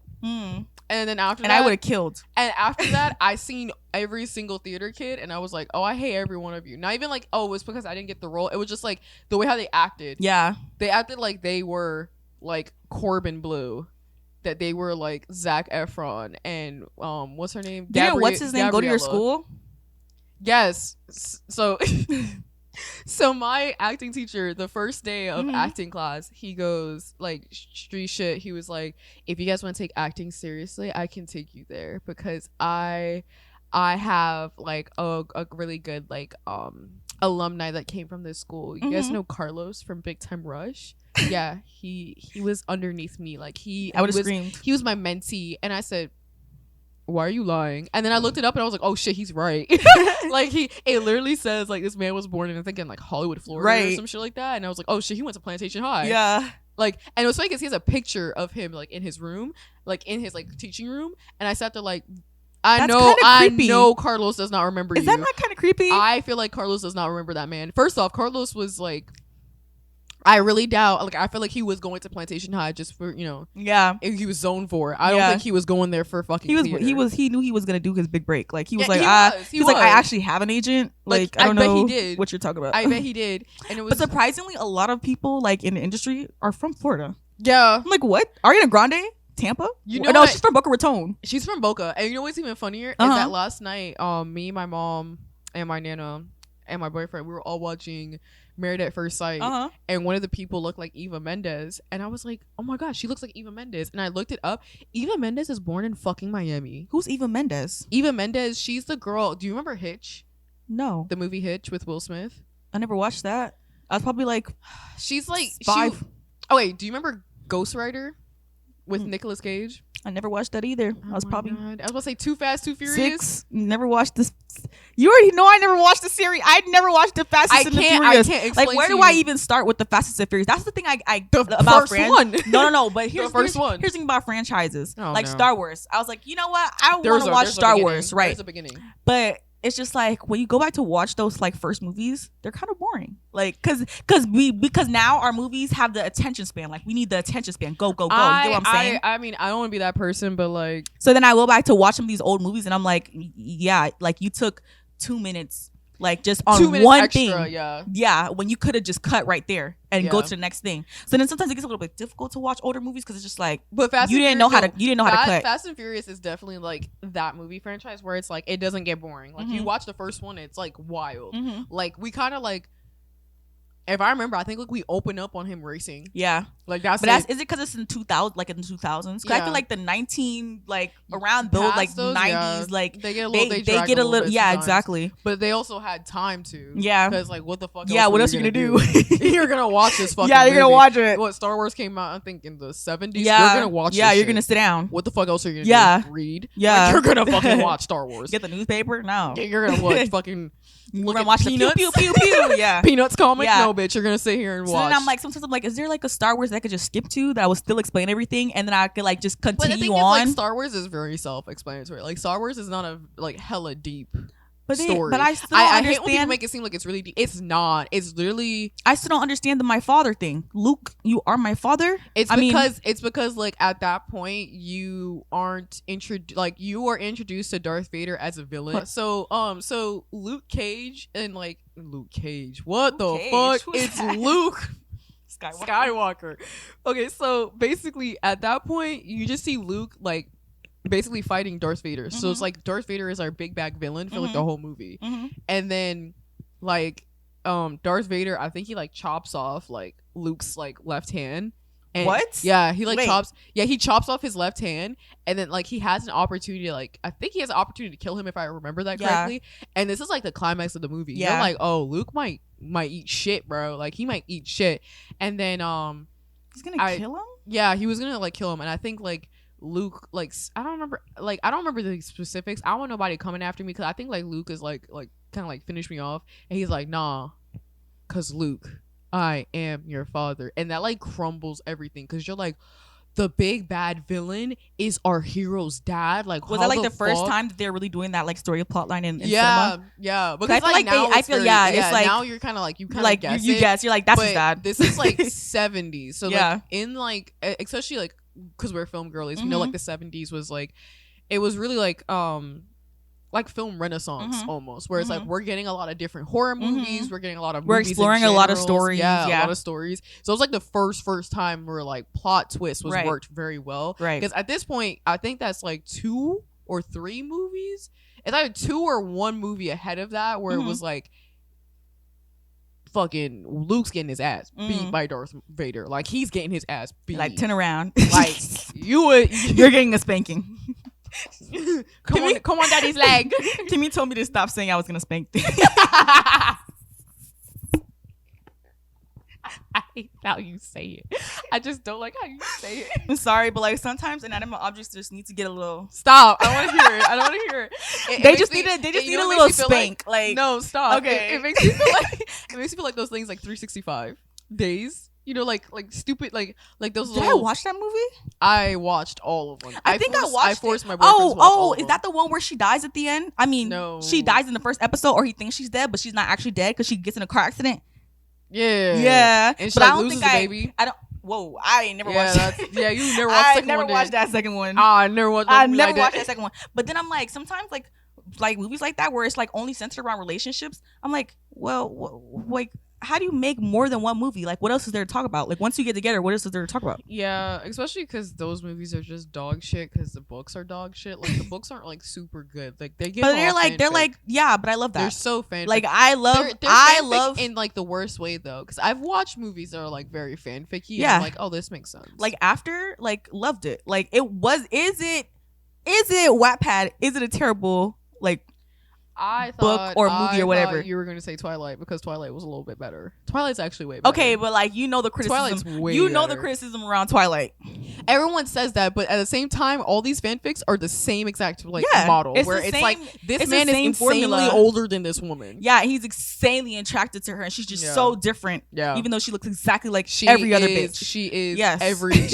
Speaker 2: And then after that,
Speaker 1: I would have killed.
Speaker 2: And after that, I seen every single theater kid, and I was like, "Oh, I hate every one of you." Not even like, "Oh, it was because I didn't get the role." It was just like the way how they acted.
Speaker 1: Yeah,
Speaker 2: they acted like they were like Corbin Blue, that they were like Zac Efron and what's her name?
Speaker 1: What's his name? Gabriella. Go to your school?
Speaker 2: Yes. So. So my acting teacher, the first day of acting class, he goes like street shit. He was like, if you guys want to take acting seriously, I can take you there because I have like a really good like alumni that came from this school. You guys know Carlos from Big Time Rush? Yeah, he was underneath me. Like
Speaker 1: I would have screamed.
Speaker 2: He was my mentee, and I said, why are you lying? And then I looked it up and I was like, oh shit, he's right. Like it literally says like this man was born in, I think, in like Hollywood, Florida or some shit like that. And I was like, oh shit, he went to Plantation High.
Speaker 1: Yeah.
Speaker 2: Like, and it was funny because he has a picture of him like in his room, like in his like teaching room, and I sat there like, I know Carlos does not remember you.
Speaker 1: Is that not kind of creepy?
Speaker 2: I feel like Carlos does not remember that man. First off, Carlos was like, I really doubt. Like, I feel like he was going to Plantation High just for, you know.
Speaker 1: Yeah.
Speaker 2: He was zoned for it. I don't think he was going there for fucking.
Speaker 1: He knew he was gonna do his big break. Like he was like,
Speaker 2: he was
Speaker 1: like, I actually have an agent. Like I don't know what you're talking about.
Speaker 2: I bet he did. And it was.
Speaker 1: But surprisingly, a lot of people like in the industry are from Florida.
Speaker 2: Yeah.
Speaker 1: I'm like, what? Ariana Grande? Tampa?
Speaker 2: You know,
Speaker 1: no, she's from Boca Raton.
Speaker 2: She's from Boca, and you know what's even funnier is that last night, me, my mom, and my nana, and my boyfriend, we were all watching Married at First Sight, and one of the people looked like Eva Mendes, and I was like, oh my god, she looks like Eva Mendes, and I looked it up. Eva Mendes is born in fucking Miami.
Speaker 1: Who's Eva Mendes?
Speaker 2: Eva Mendes, she's the girl. Do you remember Hitch?
Speaker 1: No.
Speaker 2: The movie Hitch with Will Smith.
Speaker 1: I never watched that. I was probably like,
Speaker 2: she's like
Speaker 1: 5.
Speaker 2: Oh wait, do you remember Ghost Rider with Nicolas Cage?
Speaker 1: I never watched that either.
Speaker 2: Oh
Speaker 1: I was probably
Speaker 2: I was about to say Too Fast, Too Furious.
Speaker 1: 6. Never watched this. You already know I never watched the series. I never watched the Fastest and the Furious.
Speaker 2: I can't explain.
Speaker 1: Like, where do I even start with the Fastest and Furious? That's the thing
Speaker 2: about
Speaker 1: one. No. But here's
Speaker 2: the first one.
Speaker 1: Here's the thing about franchises,
Speaker 2: like
Speaker 1: Star Wars. I was like, you know what? I want to watch Star Wars, right?
Speaker 2: There's a beginning,
Speaker 1: but it's just like when you go back to watch those like first movies, they're kind of boring. Like because now our movies have the attention span. Like we need the attention span. Go. You know what I'm saying?
Speaker 2: I mean, I don't want to be that person, but like.
Speaker 1: So then I go back to watch some of these old movies, and I'm like, yeah, like you took 2 minutes, like just on
Speaker 2: 2 minutes
Speaker 1: one
Speaker 2: extra,
Speaker 1: thing.
Speaker 2: Yeah.
Speaker 1: Yeah, when you could have just cut right there and go to the next thing. So then sometimes it gets a little bit difficult to watch older movies because it's just like,
Speaker 2: but
Speaker 1: you didn't know how to cut.
Speaker 2: Fast and Furious is definitely like that movie franchise where it's like it doesn't get boring. Like you watch the first one, it's like wild. Like we kind of like. If I remember, I think like we open up on him racing.
Speaker 1: Yeah,
Speaker 2: like that's.
Speaker 1: But is it because it's in 2000, like in the 2000s? Because I feel like the 19 like around those like 90s, like they get a little, yeah, exactly.
Speaker 2: But they also had time to.
Speaker 1: Yeah,
Speaker 2: because like what the fuck?
Speaker 1: Yeah, what else are you gonna do?
Speaker 2: You're gonna watch this fucking.
Speaker 1: Yeah, you're gonna watch it.
Speaker 2: What Star Wars came out? I think in the 70s.
Speaker 1: Yeah,
Speaker 2: you're gonna watch.
Speaker 1: Yeah,
Speaker 2: this
Speaker 1: you're
Speaker 2: shit.
Speaker 1: gonna sit down.
Speaker 2: What the fuck else are you gonna do? Read.
Speaker 1: Yeah,
Speaker 2: like, you're gonna fucking watch Star Wars.
Speaker 1: Get the newspaper? No.
Speaker 2: Yeah, you're gonna watch fucking.
Speaker 1: We're gonna watch Peanuts. The pew pew pew pew. Yeah,
Speaker 2: Peanuts comic. Yeah. No, bitch, you're gonna sit here and watch.
Speaker 1: So then I'm like, sometimes I'm like, is there like a Star Wars that I could just skip to that I would still explain everything, and then I could like just continue
Speaker 2: but the thing
Speaker 1: on?
Speaker 2: Is, like, Star Wars is very self-explanatory. Like Star Wars is not a like hella deep. Story.
Speaker 1: But I still don't understand.
Speaker 2: I hate when people make it seem like it's really deep. It's not. It's literally.
Speaker 1: I still don't understand the my father thing. Luke, you are my father.
Speaker 2: It's because like at that point you aren't introduced. Like you are introduced to Darth Vader as a villain. What? So Luke Cage and like Luke Cage. What the fuck? It's Luke. Skywalker. Okay, so basically at that point you just see Luke like. Basically fighting Darth Vader. So it's like Darth Vader is our big bad villain for like the whole movie. And then like Darth Vader, I think he like chops off like Luke's like left hand. And
Speaker 1: what?
Speaker 2: Yeah, he like he chops off his left hand, and then like he has an opportunity to, like I think he has an opportunity to kill him if I remember that correctly. And this is like the climax of the movie. Yeah. You're like, oh, Luke might eat shit, bro. Like he might eat shit. And then
Speaker 1: he's gonna kill him?
Speaker 2: Yeah, he was gonna like kill him. And I think like Luke, like I don't remember the specifics. I don't want nobody coming after me because I think like Luke is like kind of like finish me off, and he's like, nah, cause Luke, I am your father, and that like crumbles everything because you're like, the big bad villain is our hero's dad. Like,
Speaker 1: was that like the first time that they're really doing that like story plotline in
Speaker 2: cinema? Yeah. Because I feel like now it's like now you're kind of like you kind of like guess
Speaker 1: you guess you're like that's his dad.
Speaker 2: This is like 70s, so like in like especially like. Because we're film girlies, you know, like the 70s was like, it was really like film renaissance almost, where it's like we're getting a lot of different horror movies, we're getting a lot of
Speaker 1: we're
Speaker 2: movies
Speaker 1: exploring a lot of stories,
Speaker 2: a lot of stories. So it was like the first time where like plot twist was worked very well, right? Because at this point, I think that's like 2 or 3 movies. It's either 2 or 1 movie ahead of that where it was like. Fucking Luke's getting his ass beat by Darth Vader. Like he's getting his ass beat.
Speaker 1: Like turn around.
Speaker 2: Like you're
Speaker 1: getting a spanking.
Speaker 2: Come on, daddy's leg.
Speaker 1: Kimmie told me to stop saying I was gonna spank things.
Speaker 2: I hate how you say it. I just don't like how you say it.
Speaker 1: I'm sorry, but like sometimes inanimate objects just need to get a little.
Speaker 2: Stop! I don't want to hear it. I don't want to hear it.
Speaker 1: They just need a little spank. Like
Speaker 2: no, stop.
Speaker 1: Okay,
Speaker 2: it makes me feel like those things like 365 days. You know, like stupid, like those.
Speaker 1: Did I watch that movie?
Speaker 2: I watched all of them.
Speaker 1: I
Speaker 2: forced my boyfriend to watch all of
Speaker 1: is
Speaker 2: them.
Speaker 1: that the one where she dies at the end? I mean,
Speaker 2: No.
Speaker 1: She dies in the first episode, or he thinks she's dead, but she's not actually dead because she gets in a car accident.
Speaker 2: Yeah. And she
Speaker 1: but I don't
Speaker 2: loses
Speaker 1: think
Speaker 2: the baby.
Speaker 1: I don't. Whoa, I ain't never watched that.
Speaker 2: Yeah, you never watched the second one.
Speaker 1: I never watched that second one.
Speaker 2: I never watched
Speaker 1: that second one. But then I'm like, sometimes like movies like that where it's like only centered around relationships. I'm like, well, like, how do you make more than one movie? Like, what else is there to talk about? Like, once you get together, what else is there to talk about?
Speaker 2: Yeah, especially because those movies are just dog shit. Because the books are dog shit. Like the books aren't like super good. Like they get.
Speaker 1: But they're like, yeah. But I love that.
Speaker 2: They're so fanfic.
Speaker 1: Like I love
Speaker 2: in like the worst way though. Because I've watched movies that are like very fanficky.
Speaker 1: Yeah.
Speaker 2: And I'm like, oh, this makes sense.
Speaker 1: Like after, like loved it. Like it was. Is it Wattpad? Is it a terrible like?
Speaker 2: I
Speaker 1: thought, book or movie or whatever.
Speaker 2: You were going to say Twilight because Twilight was a little bit better. Twilight's actually way better.
Speaker 1: Okay, but like the criticism. The criticism around Twilight.
Speaker 2: Everyone says that, but at the same time, all these fanfics are the same exact model. Where it's like this man is insanely older than this woman.
Speaker 1: Yeah, he's insanely attracted to her, and she's just so different.
Speaker 2: Yeah,
Speaker 1: even though she looks exactly like every other bitch.
Speaker 2: She is every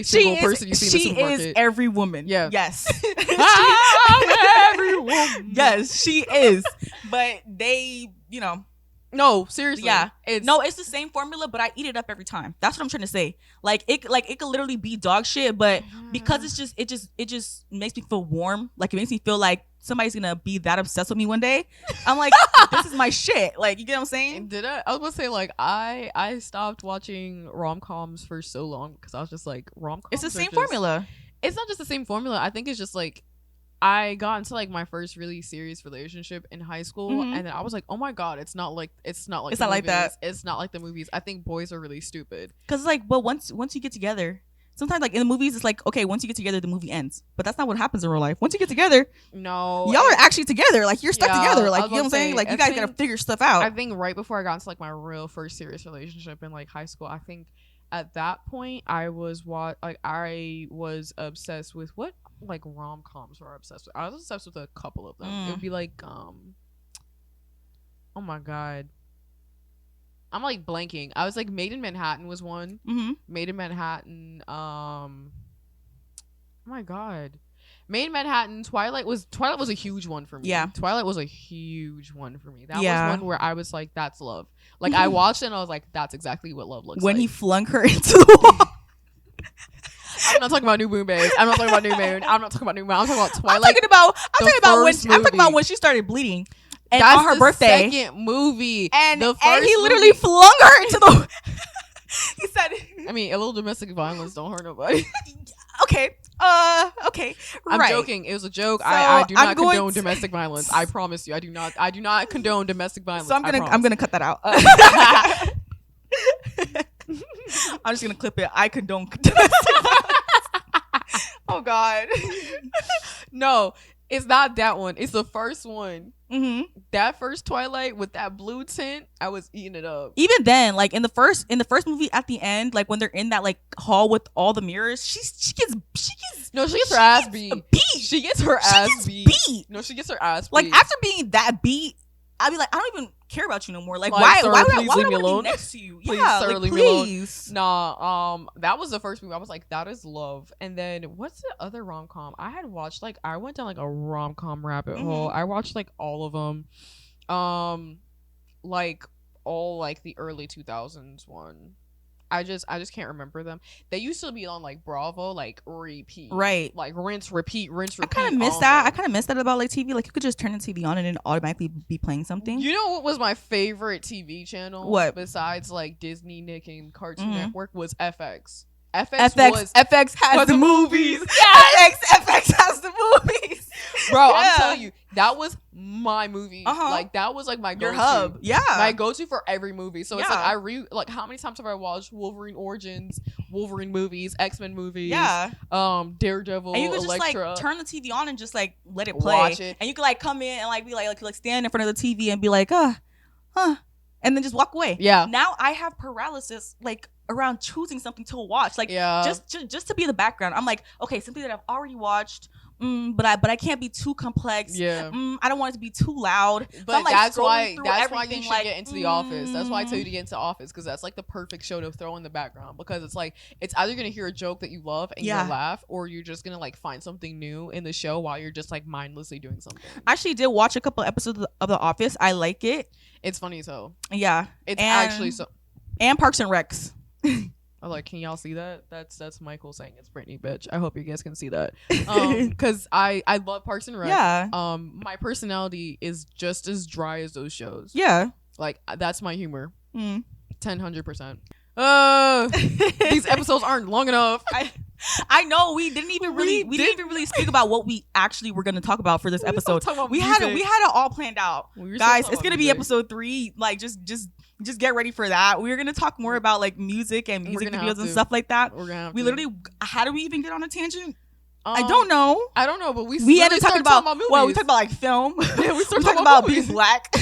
Speaker 2: single person you see in the supermarket.
Speaker 1: She is every woman.
Speaker 2: Yeah.
Speaker 1: Yes.
Speaker 2: Every woman.
Speaker 1: Yes, she is. But they,
Speaker 2: no, seriously.
Speaker 1: Yeah. It's the same formula, but I eat it up every time. That's what I'm trying to say. Like it could literally be dog shit, but because it just makes me feel warm. Like it makes me feel like somebody's gonna be that obsessed with me one day. I'm like, this is my shit. Like, you get what I'm saying?
Speaker 2: I was gonna say, like, I stopped watching rom-coms for so long because I was just like, rom-coms.
Speaker 1: It's the same formula.
Speaker 2: It's not just the same formula. I think it's just like I got into like my first really serious relationship in high school, and then I was like, oh my god, it's not like that. It's not like the movies. I think boys are really stupid.
Speaker 1: Because like, but once you get together, sometimes like in the movies, it's like, okay, once you get together, the movie ends. But that's not what happens in real life. Once you get together, y'all are actually together. Like you're stuck together. Like, you know what I'm saying? Like you guys gotta figure stuff out.
Speaker 2: I think right before I got into like my real first serious relationship in like high school, I think at that point I was obsessed with what like rom-coms were obsessed with. I was obsessed with a couple of them. It would be like oh my god, I'm like blanking. I was like Made in Manhattan was one. Made in Manhattan. Oh my god, Made in Manhattan. Twilight was a huge one for me.
Speaker 1: Yeah,
Speaker 2: Twilight was a huge one for me. That was one where I was like, that's love. Like I watched it and I was like, that's exactly what love looks like.
Speaker 1: When he flung her into the wall.
Speaker 2: I'm not talking about New Moon, babes. I'm not talking about New Moon. I'm not talking about New Moon. I'm talking about Twilight.
Speaker 1: I'm talking about when she started bleeding. And
Speaker 2: that's
Speaker 1: on her birthday.
Speaker 2: Second movie.
Speaker 1: And he literally flung her into the he said,
Speaker 2: I mean, a little domestic violence don't hurt nobody.
Speaker 1: Okay. Okay.
Speaker 2: I'm joking. It was a joke. So I do not condone domestic violence. I promise you. I do not condone domestic violence.
Speaker 1: So I'm gonna cut that out. I'm just gonna clip it. I condone domestic violence. Oh god.
Speaker 2: No, it's not that one. It's the first one.
Speaker 1: That
Speaker 2: first Twilight with that blue tint, I was eating it up.
Speaker 1: Even then, like in the first movie, at the end, like when they're in that like hall with all the mirrors, she gets
Speaker 2: her ass beat. She gets her ass beat. No, she gets her ass beat.
Speaker 1: Like after being that beat, I'd be like, I don't even care about you no more. Like why would I be next to you?
Speaker 2: Please, sir, leave me alone. Nah, that was the first movie. I was like, that is love. And then what's the other rom-com I had watched? Like I went down like a rom-com rabbit hole. I watched like all of them, like all like the early 2000s one. I just can't remember them. They used to be on like Bravo, like repeat,
Speaker 1: right?
Speaker 2: Like rinse, repeat. I
Speaker 1: kind of miss that. I kind of miss that about like TV. Like you could just turn the TV on and it automatically be playing something.
Speaker 2: You know what was my favorite TV channel?
Speaker 1: What
Speaker 2: besides like Disney, Nick, and Cartoon Network was FX.
Speaker 1: FX has the movies.
Speaker 2: Yes!
Speaker 1: FX has the movies.
Speaker 2: Bro, I'm telling you, that was my movie. Like that was like my go-to.
Speaker 1: Your hub. Yeah.
Speaker 2: My go-to for every movie. So it's like how many times have I watched Wolverine Origins, Wolverine movies, X-Men movies, Daredevil,
Speaker 1: and you could just
Speaker 2: Elektra.
Speaker 1: like turn the TV on and just like let it play.
Speaker 2: Watch it.
Speaker 1: And you could like come in and like be like stand in front of the TV and be like, and then just walk away.
Speaker 2: Yeah.
Speaker 1: Now I have paralysis like around choosing something to watch. Like just to be in the background. I'm like, okay, something that I've already watched but I can't be too complex.
Speaker 2: Yeah.
Speaker 1: I don't want it to be too loud.
Speaker 2: But
Speaker 1: so I'm, like,
Speaker 2: that's why you should
Speaker 1: like,
Speaker 2: get into The Office. That's why I tell you to get into Office, because that's like the perfect show to throw in the background, because it's like it's either gonna hear a joke that you love and you'll laugh, or you're just gonna like find something new in the show while you're just like mindlessly doing something.
Speaker 1: I actually did watch a couple episodes of The Office. I like it.
Speaker 2: It's funny as hell.
Speaker 1: Yeah,
Speaker 2: it's actually so.
Speaker 1: And Parks and Recs.
Speaker 2: I'm like, can y'all see that? That's Michael saying it's Brittany, bitch. I hope you guys can see that. Because I love Parks and Rec.
Speaker 1: Yeah.
Speaker 2: My personality is just as dry as those shows.
Speaker 1: Yeah.
Speaker 2: Like that's my humor. 100%. These episodes aren't long enough.
Speaker 1: I know we didn't even really speak about what we actually were going to talk about for this episode. We had it all planned out. Guys, it's going to be episode 3. Like just get ready for that. We're going to talk more about like music and music videos and stuff like that. We literally, how do we even get on a tangent? I don't know, but we ended up talking about movies. Well, we talked about like film. Yeah, we started talking about being black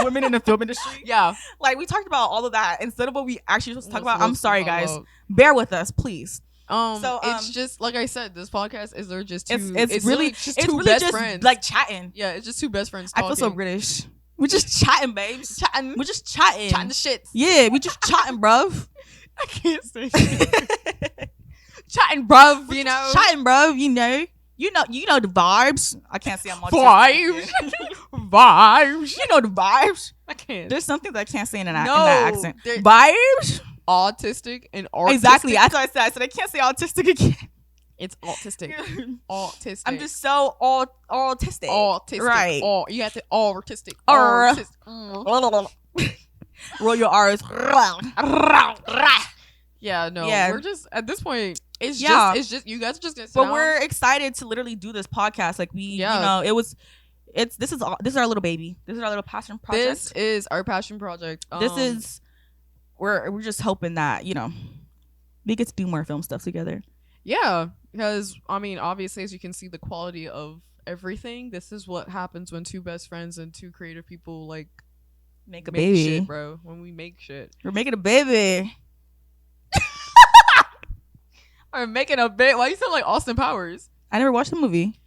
Speaker 1: women in the film industry.
Speaker 2: Yeah,
Speaker 1: like we talked about all of that instead of what we actually supposed to talk about. I'm sorry, guys. Bear with us, please.
Speaker 2: So it's just like I said, this podcast is they're just two.
Speaker 1: It's really just two best friends, like chatting.
Speaker 2: Yeah, it's just two best friends talking.
Speaker 1: I feel so British. We're just chatting, babes. We're just chatting
Speaker 2: the shit.
Speaker 1: Yeah, we just chatting, bruv.
Speaker 2: I can't say shit. Chatting, bruv. You know,
Speaker 1: chatting, bruv. You know the vibes. I can't say I'm on
Speaker 2: vibes. Vibes.
Speaker 1: You know the vibes.
Speaker 2: I can't.
Speaker 1: There's something that I can't say in that accent.
Speaker 2: Vibes. Autistic and artistic.
Speaker 1: Exactly. That's what I said. I said I can't say autistic again.
Speaker 2: It's autistic. Autistic.
Speaker 1: I'm just so autistic.
Speaker 2: Autistic.
Speaker 1: Right.
Speaker 2: You have to autistic.
Speaker 1: Roll your R's.
Speaker 2: Yeah, no. Yeah. We're just at this point. It's just you guys are just gonna sit down.
Speaker 1: We're excited to literally do this podcast. Like this is our little baby. This is our little passion project.
Speaker 2: This is our passion project.
Speaker 1: We're just hoping that we get to do more film stuff together.
Speaker 2: Yeah, because I mean, obviously, as you can see, the quality of everything. This is what happens when two best friends and two creative people like
Speaker 1: make a baby,
Speaker 2: shit, bro. When we make shit,
Speaker 1: we're making a baby.
Speaker 2: We're making a baby. Why you sound like Austin Powers?
Speaker 1: I never watched the movie.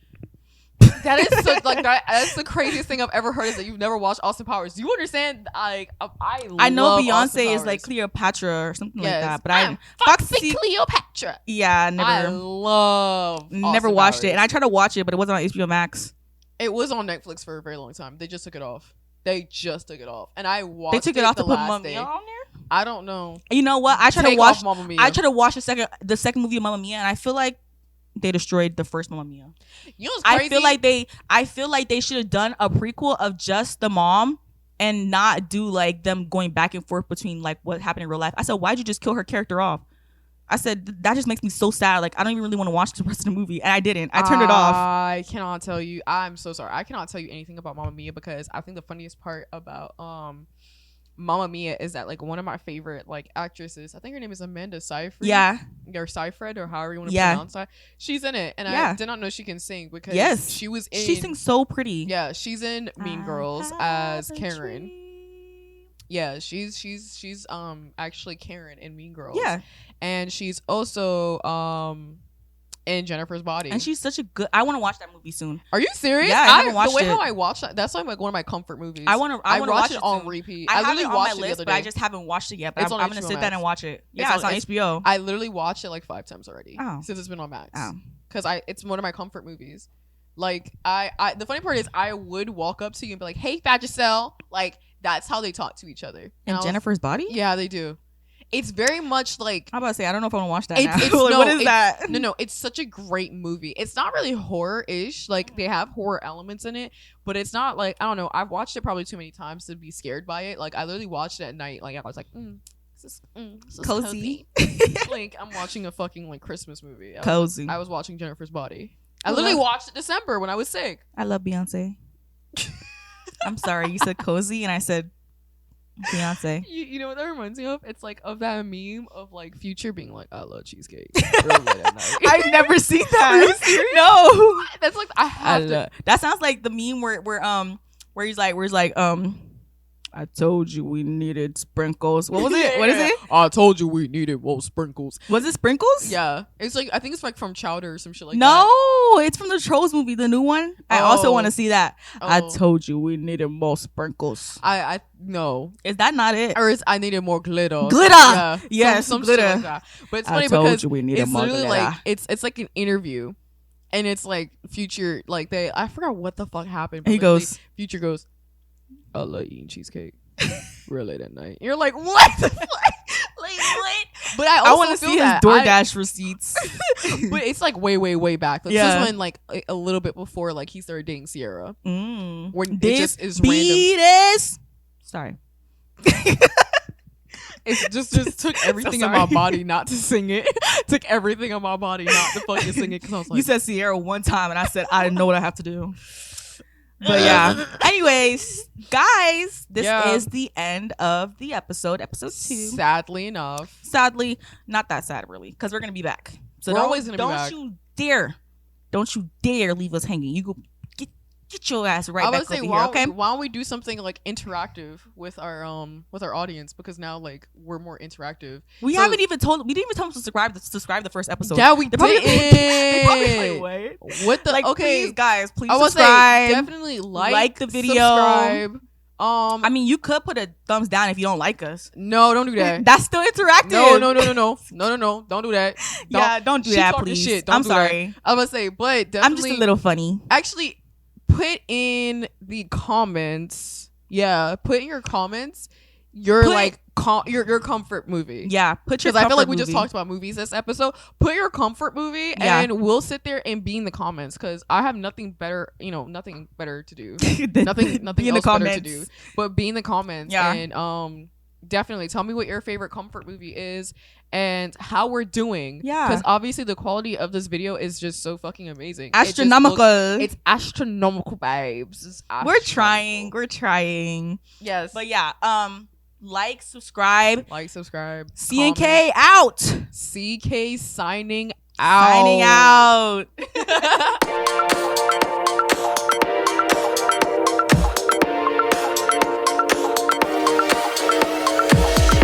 Speaker 2: That is so, like that's the craziest thing I've ever heard is that you've never watched Austin Powers. Do you understand? I
Speaker 1: know Beyonce is like Cleopatra or something like that, but I'm
Speaker 2: Foxy Cleopatra.
Speaker 1: Yeah,
Speaker 2: never
Speaker 1: watched it, and I tried to watch it, but it wasn't on HBO Max.
Speaker 2: It was on Netflix for a very long time. They just took it off. And I watched.
Speaker 1: They took it off to put Mamma Mia on there.
Speaker 2: I don't know.
Speaker 1: You know what? I tried to watch the second movie of Mamma Mia, and I feel like they destroyed the first Mamma Mia.
Speaker 2: You know what's crazy?
Speaker 1: I feel like they should have done a prequel of just the mom and not do like them going back and forth between like what happened in real life. I said, why'd you just kill her character off? I said, that just makes me so sad. Like, I don't even really want to watch the rest of the movie. And I didn't. I turned it off.
Speaker 2: I cannot tell you. I'm so sorry. I cannot tell you anything about Mamma Mia because I think the funniest part about Mamma Mia is that like one of my favorite like actresses, I think her name is Amanda Seyfried.
Speaker 1: Yeah.
Speaker 2: Or Seyfried or however you want to pronounce that. She's in it. And I did not know she can sing because she was in.
Speaker 1: She sings so pretty.
Speaker 2: Yeah. She's in Mean Girls as Karen. Yeah, she's actually Karen in Mean Girls.
Speaker 1: Yeah.
Speaker 2: And she's also in Jennifer's Body.
Speaker 1: And she's such a good. I want to watch that movie soon.
Speaker 2: Are you serious?
Speaker 1: Yeah, I haven't watched
Speaker 2: the way
Speaker 1: it.
Speaker 2: how I watched that, that's like one of my comfort movies.
Speaker 1: I want to watch it
Speaker 2: on
Speaker 1: soon.
Speaker 2: repeat.
Speaker 1: I
Speaker 2: literally
Speaker 1: have it on
Speaker 2: watched
Speaker 1: my list,
Speaker 2: it the other day.
Speaker 1: but I just haven't watched it yet. But I'm going to sit down and watch it. Yeah, it's on HBO.
Speaker 2: I literally watched it like 5 times already since it's been on Max. Because it's one of my comfort movies. Like I the funny part is I would walk up to you and be like, "Hey, Vagisil," like that's how they talk to each other.
Speaker 1: In Jennifer's Body?
Speaker 2: Yeah, they do. It's very much like
Speaker 1: I'm about to say I don't know if I want to watch that now.
Speaker 2: What
Speaker 1: is that?
Speaker 2: No, it's such a great movie. It's not really horror-ish. Like they have horror elements in it, but it's not like I don't know. I've watched it probably too many times to be scared by it. Like I literally watched it at night. Like I was like, this is
Speaker 1: cozy.
Speaker 2: Like I'm watching a fucking like Christmas movie.
Speaker 1: Cozy.
Speaker 2: I was watching Jennifer's Body. I literally watched it December when I was sick.
Speaker 1: I love Beyonce. I'm sorry, you said cozy and I said Beyonce.
Speaker 2: You know what that reminds me of? It's like of that meme of like Future being like, I love cheesecake. Really late at night.
Speaker 1: I've never seen that.
Speaker 2: Are you serious?
Speaker 1: No.
Speaker 2: That's like I have to.
Speaker 1: That sounds like the meme where he's like I told you we needed sprinkles. What was it? What is it?
Speaker 2: I told you we needed more sprinkles.
Speaker 1: Was it sprinkles?
Speaker 2: Yeah. It's like, I think it's like from Chowder or some shit like that.
Speaker 1: No, it's from the Trolls movie, the new one. I also want to see that. I
Speaker 2: Oh.
Speaker 1: told you we needed more sprinkles.
Speaker 2: I no.
Speaker 1: Is that not it?
Speaker 2: Or is I needed more glitter.
Speaker 1: Glitter!
Speaker 2: Yeah.
Speaker 1: Yes,
Speaker 2: some
Speaker 1: glitter.
Speaker 2: shit like that. But it's funny
Speaker 1: I told
Speaker 2: because
Speaker 1: you we needed
Speaker 2: it's
Speaker 1: more
Speaker 2: literally
Speaker 1: glitter.
Speaker 2: like it's like an interview. And it's like Future, like I forgot what the fuck happened. But
Speaker 1: He goes,
Speaker 2: Future goes, I love eating cheesecake real late at night. You're like, what the fuck? Like, what? But I also
Speaker 1: want to
Speaker 2: feel
Speaker 1: see his
Speaker 2: that.
Speaker 1: DoorDash receipts.
Speaker 2: But it's like way back. Like,
Speaker 1: Yeah.
Speaker 2: This was when like a little bit before like he started dating Sierra. When it
Speaker 1: This
Speaker 2: just is
Speaker 1: beat
Speaker 2: random.
Speaker 1: is. Sorry.
Speaker 2: It just took everything in my body not to sing it. Took everything in my body not to fucking sing it because I was like,
Speaker 1: You said Sierra one time, and I said I didn't know what I have to do. But yeah. Anyways, guys, this is the end of the episode 2.
Speaker 2: Sadly enough.
Speaker 1: Sadly, not that sad really, because we're gonna be back. So
Speaker 2: We're always gonna be back.
Speaker 1: Don't you dare leave us hanging. You go get your ass right back over here, okay?
Speaker 2: Why don't we do something like interactive with our audience, because now like we're more interactive.
Speaker 1: We didn't even tell them to subscribe the first episode.
Speaker 2: Yeah, we did.
Speaker 1: They probably like, what?
Speaker 2: What the
Speaker 1: Like,
Speaker 2: okay,
Speaker 1: please, guys, please
Speaker 2: I would
Speaker 1: subscribe.
Speaker 2: say definitely like
Speaker 1: the video.
Speaker 2: Subscribe.
Speaker 1: I mean, you could put a thumbs down if you don't like us.
Speaker 2: No, don't do that.
Speaker 1: That's still interactive.
Speaker 2: No, don't do that.
Speaker 1: Don't do that, please.
Speaker 2: Shit.
Speaker 1: I'm sorry.
Speaker 2: I was gonna say, but definitely,
Speaker 1: I'm just a little funny.
Speaker 2: Actually, put in the comments. Yeah, put in your comments your your comfort movie.
Speaker 1: Yeah, put your.
Speaker 2: Because I feel like we
Speaker 1: movie.
Speaker 2: just talked about movies this episode. Put your comfort movie, and we'll sit there and be in the comments. Because I have nothing better, nothing better to do. nothing
Speaker 1: be in the
Speaker 2: else better to
Speaker 1: comments.
Speaker 2: do. But be in the comments, and definitely tell me what your favorite comfort movie is and how we're doing.
Speaker 1: Yeah,
Speaker 2: because obviously the quality of this video is just so fucking amazing.
Speaker 1: Astronomical.
Speaker 2: It's astronomical, babes. It's
Speaker 1: We're trying.
Speaker 2: Yes,
Speaker 1: but yeah. Like, subscribe. CNK
Speaker 2: comment.
Speaker 1: out.
Speaker 2: CK signing out.
Speaker 1: Signing out.